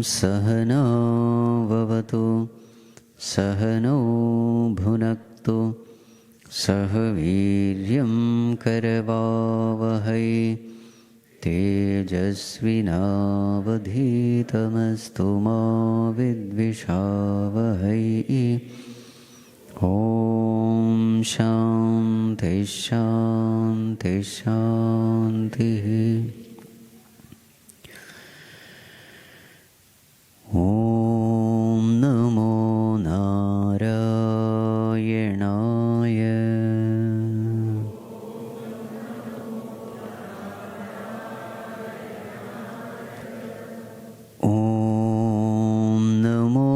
सहनौ भवतु सहनौ भुनक्तु सह वीर्यं करवावहै तेजस्विनावधीतमस्तु मा विद्विषावहै। ॐ शान्ति शान्ति शान्तिः। ॐ नमो नारायणाय। ॐ नमो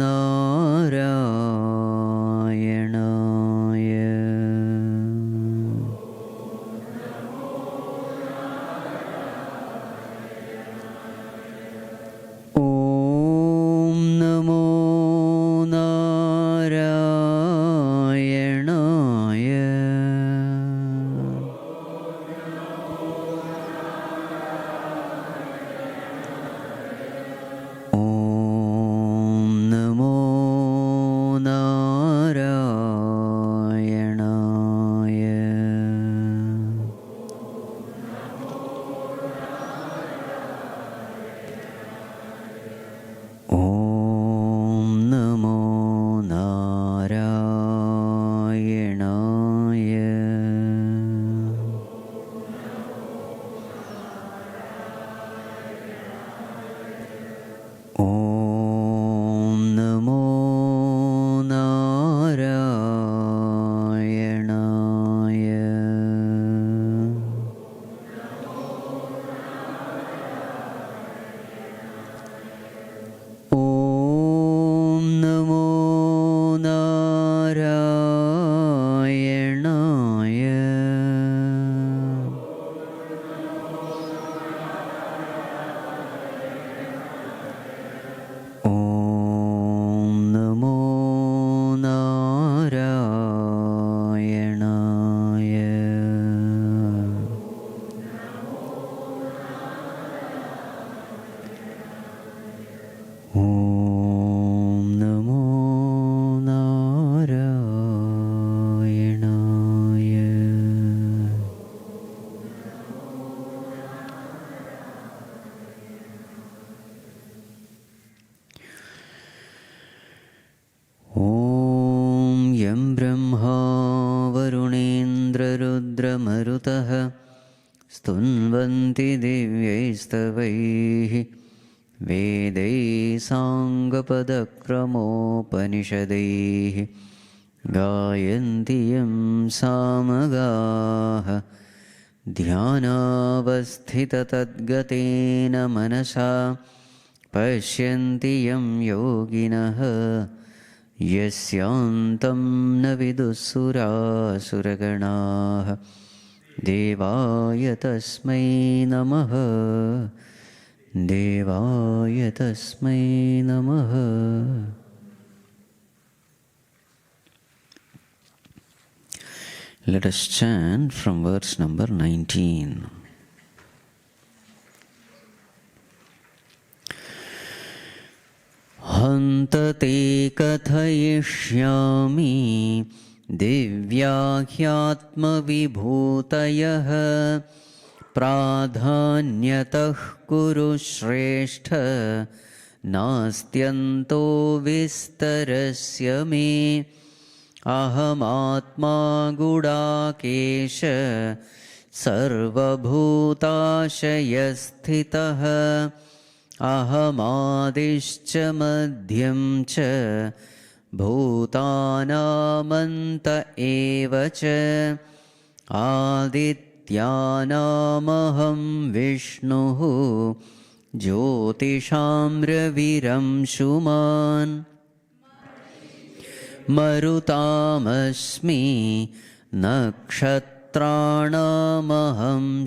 नारायणाय। ॐ नमो नारायणाय। ॐ नमो नारायणाय। ॐ नमो नारायणाय। ॐ नमो नारायणाय। ॐ नमो नारायणाय। ॐ नमो नारायणाय। ॐ नमो नारायणाय। ॐ यं ब्रह्मा वरुणेन्द्ररुद्रमरुतः स्तुन्वन्ति दिव्यैस्तवैः वेदैः साङ्गपदक्रमोपनिषदैः गायन्ति यं सामगाः ध्यानावस्थिततद्गतेन मनसा पश्यन्ति यं योगिनः यस्यान्तं न विदुःसुरासुरगणाः। देवाय तस्मै नमः देवाय तस्मै नमः। Let us chant from verse number 19. हन्तते कथयिष्यामि Divya ह्यात्मविभूतयः प्राधान्यतः कुरु श्रेष्ठ नास्त्यन्तो विस्तरस्य मे। अहमात्मा गुडाकेश सर्वभूताशयस्थितः अहमादिश्च मध्यं च भूतानामन्त एव च। आदित्यानामहं विष्णुः ज्योतिषां रविरंशुमान्। मरुतामस्मि नक्षत्राणामहं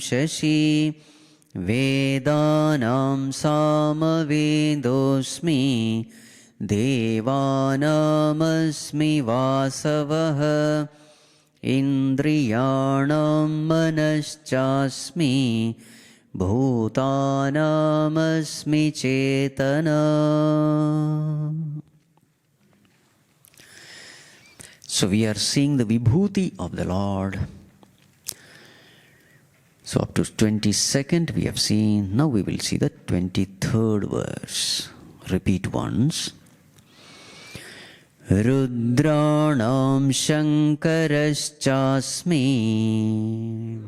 शशि। वेदानां सामवेदोऽस्मि देवानामस्मि वासवः। इन्द्रियाणां मनश्चास्मि Bhutanam chetana. So we are seeing the vibhuti of the Lord. So up to 22nd we have seen. Now we will see the 23rd verse. Repeat once. Rudranam Shankaraschasmi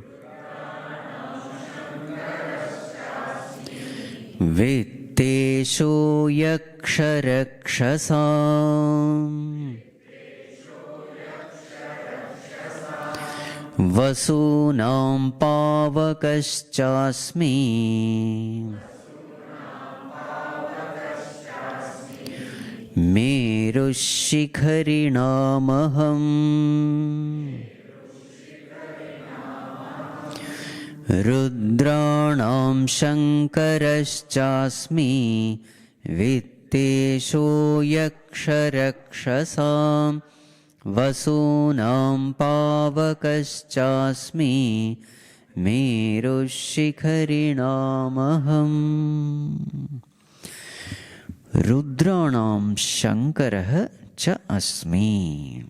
Vittesho Yaksharakshasam Vasunam Pavakaschasmi Merushikhharinamaham Rudranam Shankaraschasmi Vittesho Yaksharakshasam Vasunam Pavakaschasmi Merushikhharinamaham. Rudranam Shankarah cha asmi.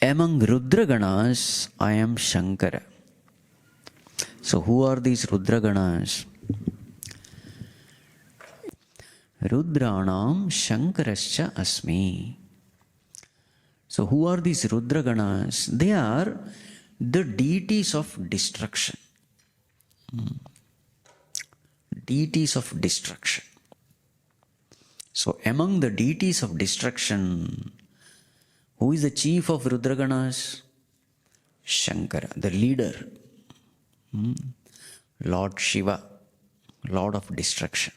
Among Rudraganas, I am Shankara. So who are these Rudraganas? Rudranam Shankarascha asmi. So who are these Rudraganas? They are the deities of destruction. Deities of destruction. So among the deities of destruction, who is the chief of Rudraganas? Shankara, the leader. Lord Shiva, Lord of destruction.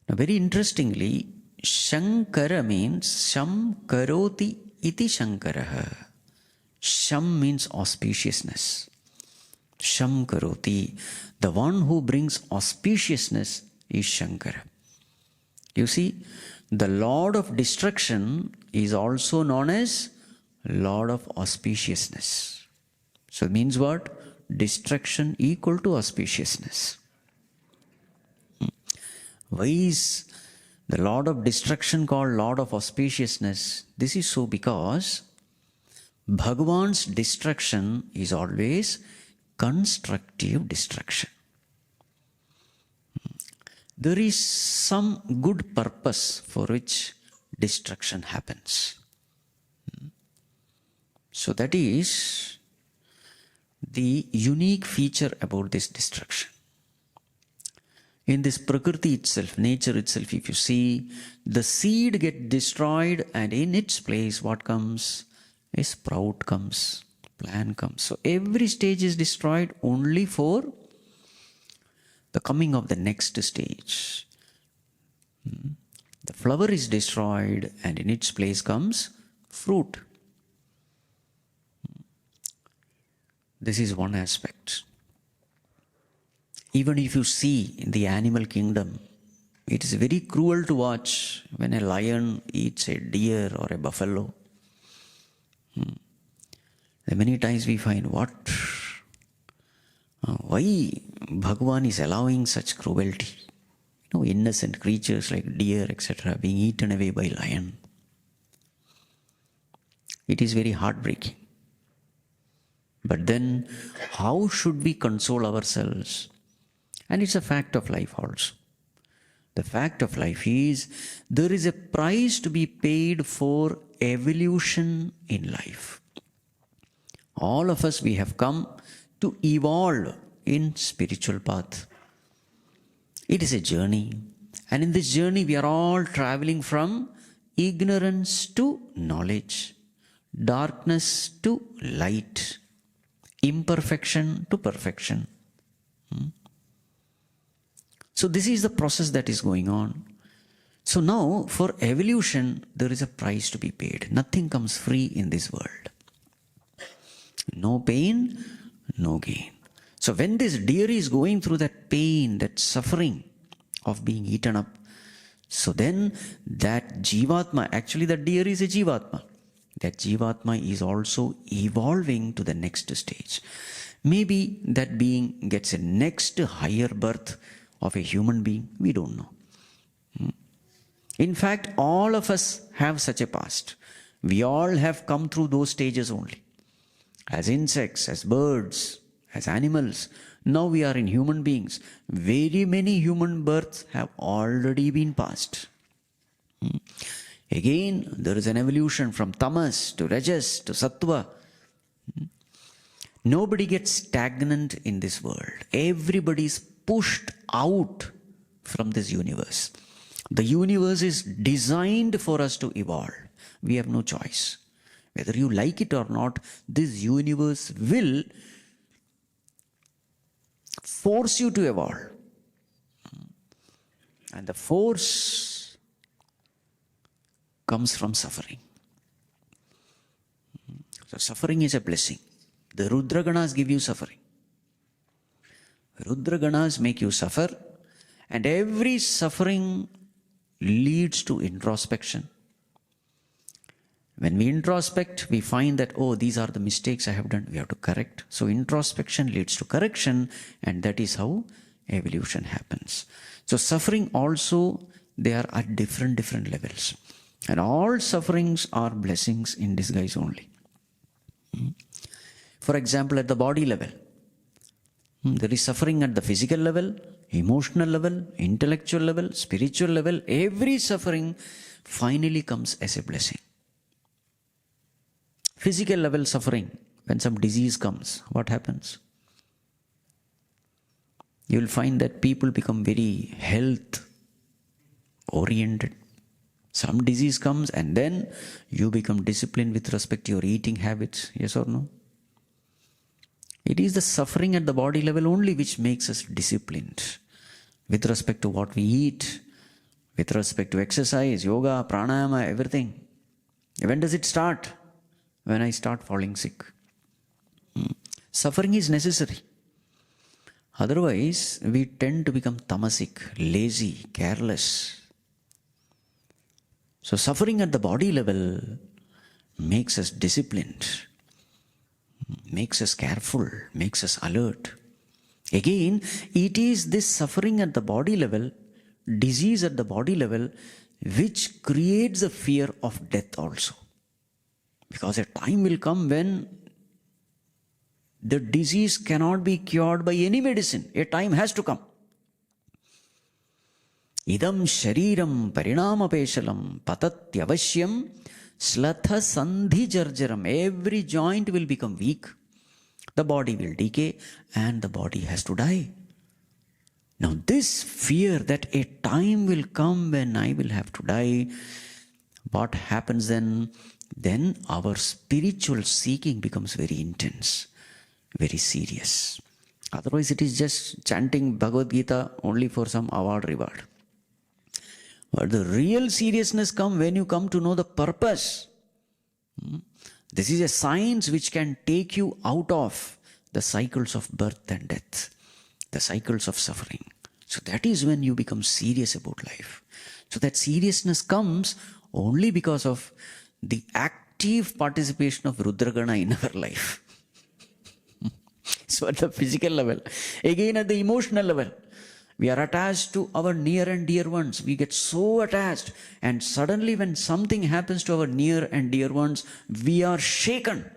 Now very interestingly, Shankara means Sham Karoti iti Shankaraha. Sham means auspiciousness. Sham Karoti. The one who brings auspiciousness is Shankara. You see, the Lord of destruction is also known as Lord of auspiciousness. So it means what? Destruction equal to auspiciousness. Why is the Lord of destruction called Lord of auspiciousness? This is so because Bhagavan's destruction is always constructive destruction. There is some good purpose for which destruction happens. So that is the unique feature about this destruction. In this Prakriti itself, nature itself, if you see, the seed gets destroyed and in its place what comes? A sprout comes, plant comes. So every stage is destroyed only for the coming of the next stage. The flower is destroyed and in its place comes fruit. This is one aspect. Even if you see in the animal kingdom, it is very cruel to watch when a lion eats a deer or a buffalo. Many times we find why Bhagavan is allowing such cruelty. Innocent creatures like deer, etc., being eaten away by lion. It is very heartbreaking. But then, how should we console ourselves? And it's a fact of life also. The fact of life is, there is a price to be paid for evolution in life. All of us, we have come to evolve in spiritual path. It is a journey. And in this journey, we are all traveling from ignorance to knowledge, darkness to light, imperfection to perfection. So this is the process that is going on. So now, for evolution, there is a price to be paid. Nothing comes free in this world. No pain, no gain. So when this deer is going through that pain, that suffering of being eaten up, so then that Jivatma, actually that deer is a Jivatma. That Jivatma is also evolving to the next stage. Maybe that being gets a next higher birth of a human being. We don't know. In fact, all of us have such a past. We all have come through those stages only. As insects, as birds, as animals. Now we are in human beings. Very many human births have already been passed. Again, there is an evolution from tamas to rajas to sattva. Nobody gets stagnant in this world. Everybody is pushed out from this universe. The universe is designed for us to evolve. We have no choice. Whether you like it or not, this universe will force you to evolve. And the force comes from suffering. So suffering is a blessing. The Rudra Ganas give you suffering. Rudra Ganas make you suffer, and every suffering leads to introspection. When we introspect, we find that, oh, these are the mistakes I have done, we have to correct. So introspection leads to correction, and that is how evolution happens. So suffering also, they are at different levels. And all sufferings are blessings in disguise only. For example, at the body level, there is suffering at the physical level, emotional level, intellectual level, spiritual level. Every suffering finally comes as a blessing. Physical level suffering, when some disease comes, what happens? You will find that people become very health oriented. Some disease comes and then you become disciplined with respect to your eating habits, yes or no? It is the suffering at the body level only which makes us disciplined with respect to what we eat, with respect to exercise, yoga, pranayama, everything. When does it start? When I start falling sick. Suffering is necessary. Otherwise, we tend to become tamasic, lazy, careless. So suffering at the body level makes us disciplined, makes us careful, makes us alert. Again, it is this suffering at the body level, disease at the body level, which creates a fear of death also. Because a time will come when the disease cannot be cured by any medicine. A time has to come. Idam shariram parinamapeshalam patatyavashyam slatha sandhi jarjaram. Every joint will become weak. The body will decay and the body has to die. Now this fear that a time will come when I will have to die, what happens then? Then our spiritual seeking becomes very intense, very serious. Otherwise it is just chanting Bhagavad Gita only for some award reward. But the real seriousness comes when you come to know the purpose. This is a science which can take you out of the cycles of birth and death, the cycles of suffering. So that is when you become serious about life. So that seriousness comes only because of the active participation of Rudragana in our life. So at the physical level. Again at the emotional level. We are attached to our near and dear ones. We get so attached. And suddenly when something happens to our near and dear ones, we are shaken.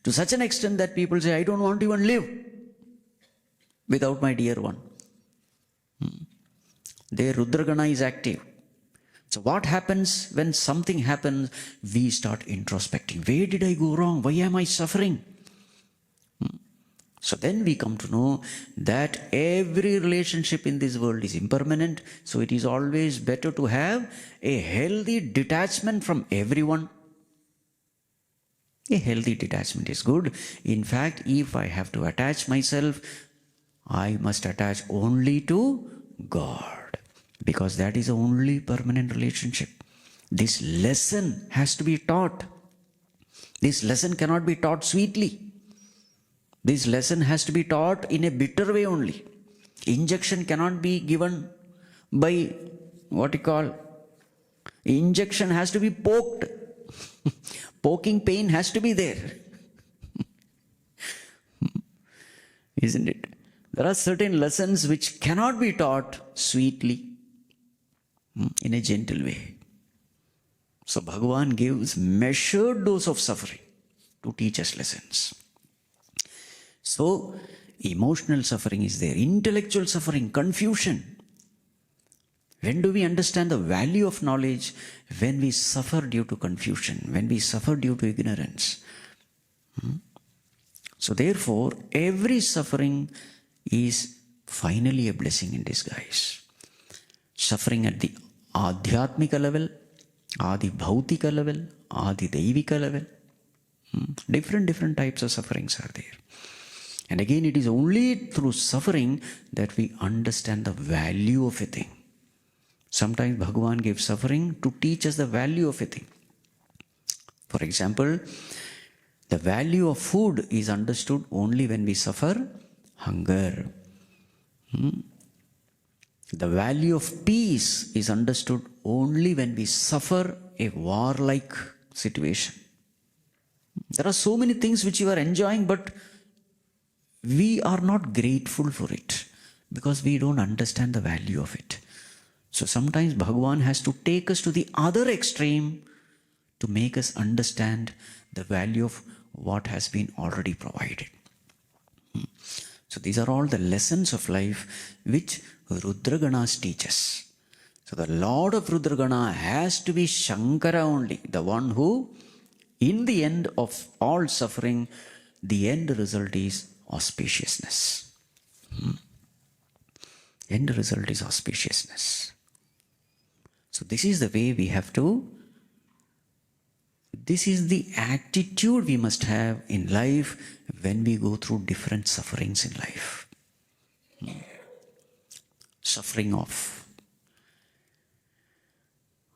To such an extent that people say, I don't want to even live without my dear one. Their Rudragana is active. So what happens when something happens? We start introspecting. Where did I go wrong? Why am I suffering? So then we come to know that every relationship in this world is impermanent. So it is always better to have a healthy detachment from everyone. A healthy detachment is good. In fact, if I have to attach myself, I must attach only to God. Because that is the only permanent relationship. This lesson has to be taught. This lesson cannot be taught sweetly. This lesson has to be taught in a bitter way only. Injection cannot be given by injection has to be poked. Poking pain has to be there. Isn't it? There are certain lessons which cannot be taught sweetly, in a gentle way. So Bhagavan gives measured dose of suffering to teach us lessons. So emotional suffering is there, intellectual suffering, confusion. When do we understand the value of knowledge? When we suffer due to confusion, when we suffer due to ignorance. So therefore, every suffering is finally a blessing in disguise. Suffering at the Adhyatmika level, Adi Bhautika level, Adi Daivika level. Different types of sufferings are there. And again, it is only through suffering that we understand the value of a thing. Sometimes Bhagavan gives suffering to teach us the value of a thing. For example, the value of food is understood only when we suffer hunger. The value of peace is understood only when we suffer a warlike situation. There are so many things which you are enjoying, but we are not grateful for it because we don't understand the value of it. So sometimes Bhagavan has to take us to the other extreme to make us understand the value of what has been already provided. So these are all the lessons of life which Rudraganas teach us. So the Lord of Rudragana has to be Shankara only, the one who, in the end of all suffering, the end result is auspiciousness. End result is auspiciousness. So this is the way we have to, this is the attitude we must have in life when we go through different sufferings in life. Suffering of,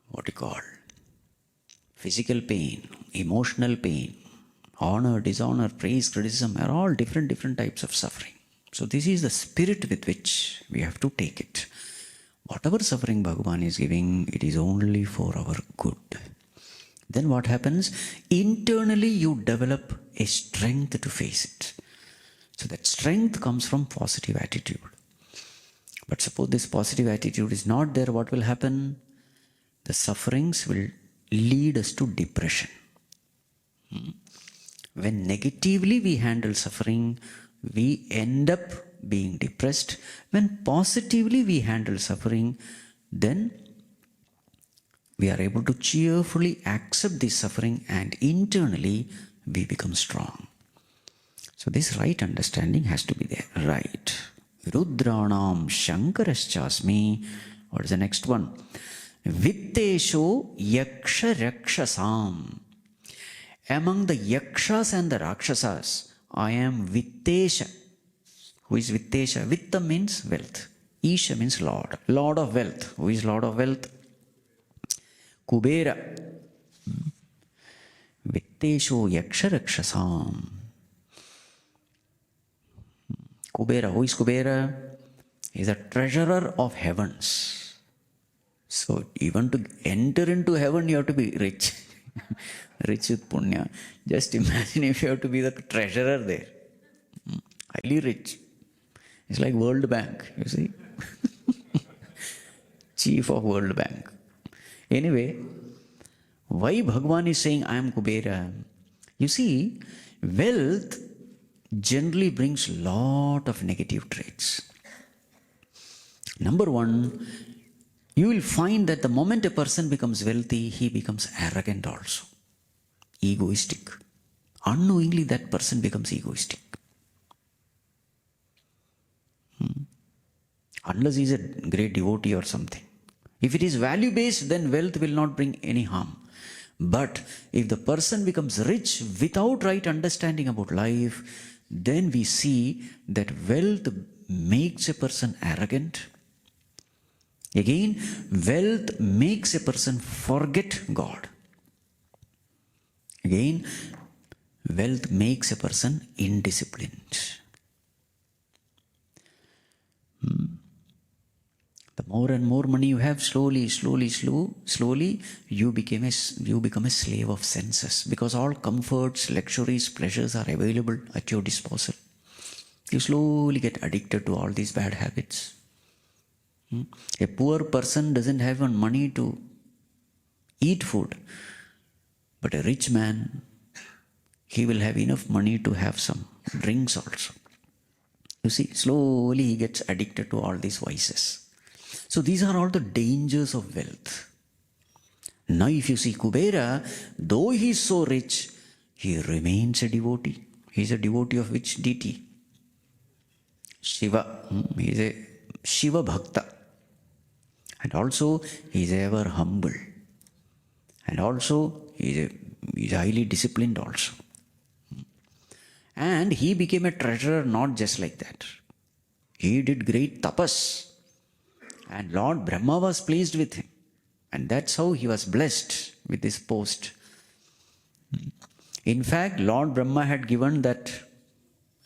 what you call, physical pain, emotional pain, honor, dishonor, praise, criticism are all different types of suffering. So this is the spirit with which we have to take it. Whatever suffering Bhagavan is giving, it is only for our good. Then what happens? Internally you develop a strength to face it. So that strength comes from positive attitude. But suppose this positive attitude is not there, what will happen? The sufferings will lead us to depression. When negatively we handle suffering, we end up being depressed. When positively we handle suffering, then we are able to cheerfully accept this suffering and internally we become strong. So this right understanding has to be there. Right. Rudranam Shankaraschasmi. What is the next one? Vittesho Yaksha Rakshasam. Among the Yakshas and the Rakshasas, I am Vittesha. Who is Vittesha? Vitta means wealth. Isha means Lord. Lord of wealth. Who is Lord of wealth? Kubera. Vittesho Yaksha Rakshasam. Kubera. Who is Kubera? He is a treasurer of heavens. So even to enter into heaven, you have to be rich. Rich with punya. Just imagine if you have to be the treasurer there. Highly rich. It's like World Bank, you see. Chief of World Bank. Anyway, why Bhagavan is saying I am Kubera? You see, wealth generally brings lot of negative traits. Number one, you will find that the moment a person becomes wealthy, he becomes arrogant also. Egoistic. Unknowingly that person becomes egoistic. Unless he is a great devotee or something. If it is value-based, then wealth will not bring any harm. But if the person becomes rich without right understanding about life, then we see that wealth makes a person arrogant. Again, wealth makes a person forget God. Again, wealth makes a person indisciplined. The more and more money you have, slowly, you become a slave of senses, because all comforts, luxuries, pleasures are available at your disposal. You slowly get addicted to all these bad habits. A poor person doesn't have even money to eat food, but a rich man, he will have enough money to have some drinks also. You see, slowly he gets addicted to all these vices. So these are all the dangers of wealth. Now if you see Kubera, though he is so rich, he remains a devotee. He is a devotee of which deity? Shiva. He is a Shiva Bhakta. And also he is ever humble. And also he is highly disciplined also. And he became a treasurer not just like that. He did great tapas. And Lord Brahma was pleased with him. And that's how he was blessed with this post. In fact, Lord Brahma had given that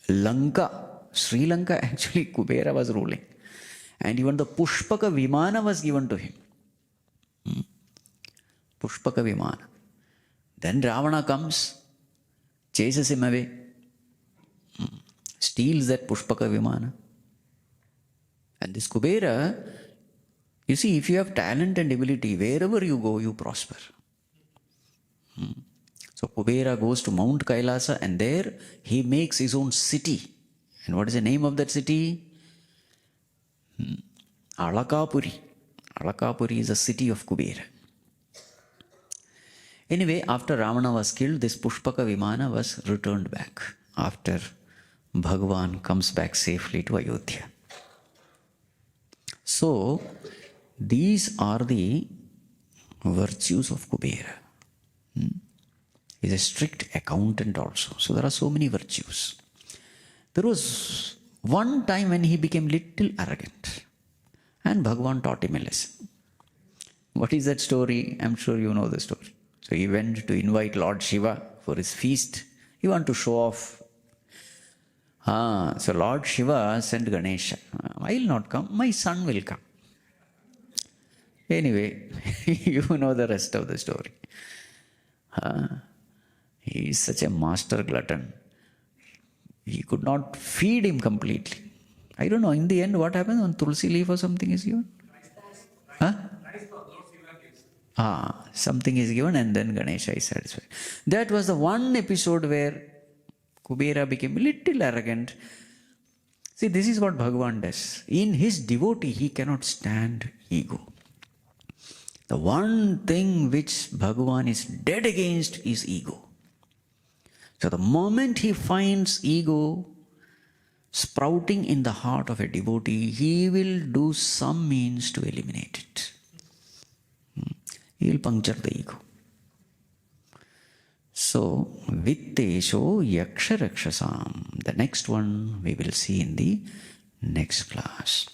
Lanka, Sri Lanka, actually Kubera was ruling. And even the Pushpaka Vimana was given to him. Pushpaka Vimana. Then Ravana comes, chases him away, steals that Pushpaka Vimana. And this Kubera, you see, if you have talent and ability, wherever you go, you prosper. So Kubera goes to Mount Kailasa and there he makes his own city. And what is the name of that city? Alakapuri. Alakapuri is the city of Kubera. Anyway, after Ravana was killed, this Pushpaka Vimana was returned back after Bhagavan comes back safely to Ayodhya. So, these are the virtues of Kubera. He is a strict accountant also. So, there are so many virtues. There was one time when he became little arrogant and Bhagavan taught him a lesson. What is that story? I'm sure you know the story. So he went to invite Lord Shiva for his feast. He wanted to show off. So Lord Shiva sent Ganesha. I will not come, my son will come. Anyway, you know the rest of the story. He is such a master glutton. He could not feed him completely. I don't know, in the end what happens when Tulsi leaf or something is given? Something is given and then Ganesha is satisfied. That was the one episode where Kubera became a little arrogant. See, this is what Bhagavan does. In his devotee, he cannot stand ego. The one thing which Bhagavan is dead against is ego. So the moment he finds ego sprouting in the heart of a devotee, he will do some means to eliminate it. He will puncture the ego. So, Vittesho Yaksha Rakshasam. The next one we will see in the next class.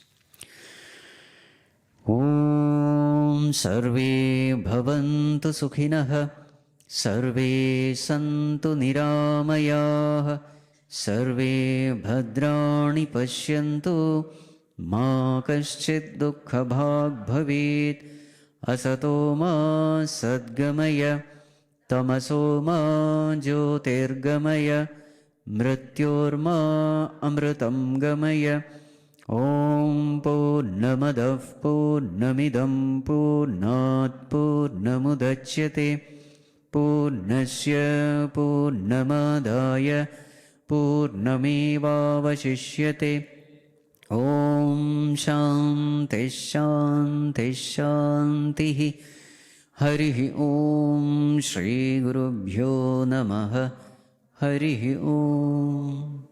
Om Sarve Bhavantu Sukhinah Sarve Santu Niramayah Sarve Bhadrani Pashyantu Ma Kaschid Dukkha Bhag Bhavet Asato Ma Sadgamaya Tamaso Ma Jyotirgamaya Mrityorma Amritam Gamaya Om Purnamadav Purnamidam Purnat Purnamudachyate Purnasya Purnamadaya Purnamevavashishyate Om Shanti Shanti Shanti Harihi Om Shri Gurubhyo Namaha Harihi Om